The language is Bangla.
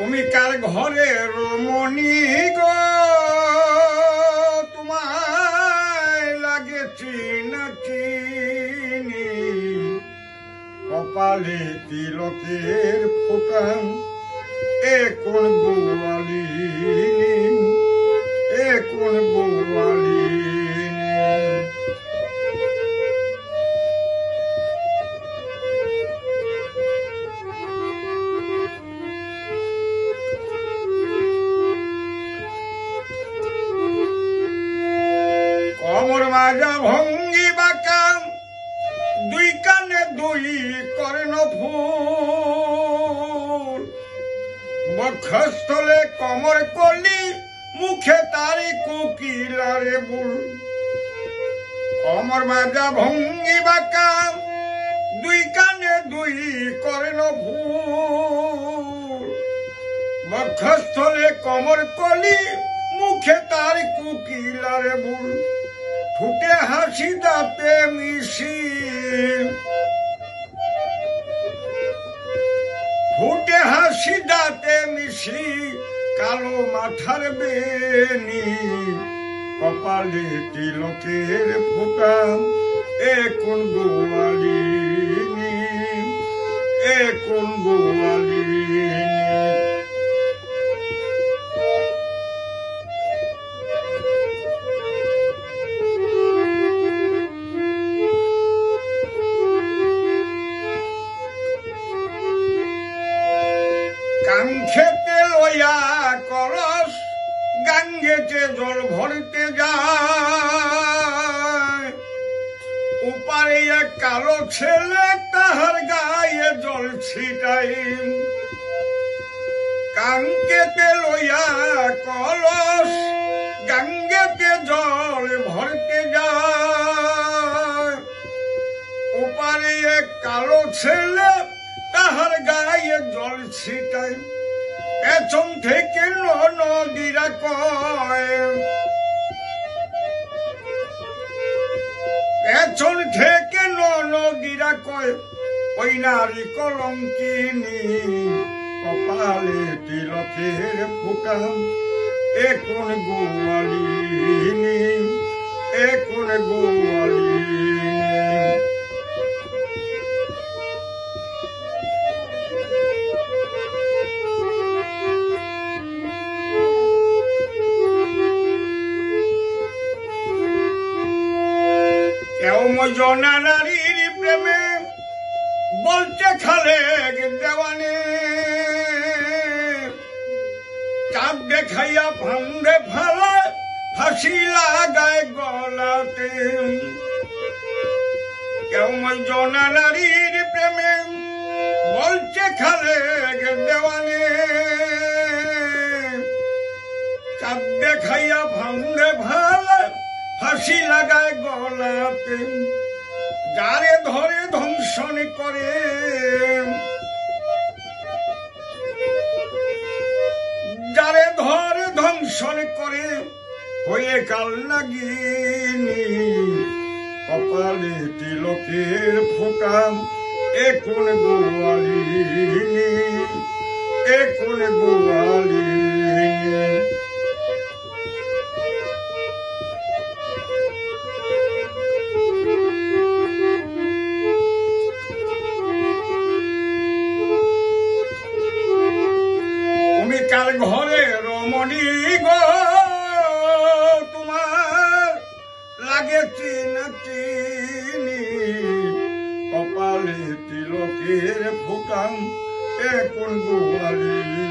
তুমি কার ঘরে রমণী গো, তোমায় লাগে চিনা চিনি, কপালে তিলকের ফোটান এ কোন গোয়ালিনী, এ কোন গোয়ালিনী। কমর মাজা ভঙ্গি বাঁকা, দুই কানে দুই কর্ণফুল, বক্ষস্থলে কমর কলি, মুখে তারি কোকিলারে বুল। কমর মাজা ভঙ্গি বাঁকা, দুই কানে দুই কর্ণফুল, বক্ষস্থলে কমর কলি, মুখে তার কোকিলারে বুল। ঠোঁটে হাসি দাঁতে মিশি, ঠোঁটে হাসি দাঁতে মিশি, কালো মাথার বেনি, কপালে তিলকের ফোঁটা এ কোন গোয়ালিনী, এ কোন গোয়ালিনী। কাঙ্ক্ষেতে লইয়া কলস, গাঙ্গেতে জল ভরতে যায়, উপারে এক কালো ছেলে তাহার গায়ে জল ছিটাই। কাঙ্ক্ষেতে লইয়া কলস, গাঙ্গেতে জল ভরতে যায়, উপারে এক কালো ছেলে তাহার গায়ে জল ছিটাই। পেছন থেকে নদীরা কয়, পেছন থেকে নদীরা কয়, ওই নারী কলঙ্কিনী, কপালে তিলকের ফোঁটা এ কোন গোয়ালিনী, এ কোন গোয়ালিনী। কেউ মজনা নারীর প্রেমে বলছে খালেক দেওয়ানে, চাপ দেখাইয়া ফান্দে ফালা, ফাঁসি লাগায় গলাতে। কেউ মজনা নারীর প্রেমে বলছে খালেক দেওয়ানে, চাপ দেখাইয়া ফান্দে ফালা, ফাঁসি লাগায় গলাতে। যারে ধরে ধ্বংসন করে, যারে ধরে ধ্বংসন করে, হয়ে কাল নাগিনী, কপালে তিলকের ফোঁটা এ কোন গোয়ালিনী, এ কোন গোয়ালিনী। কার ঘরে রমণী গো, তোমার লাগে চিনা চিনি, কপালে তিলকের ফোঁটা এ কোন গোয়ালিনী।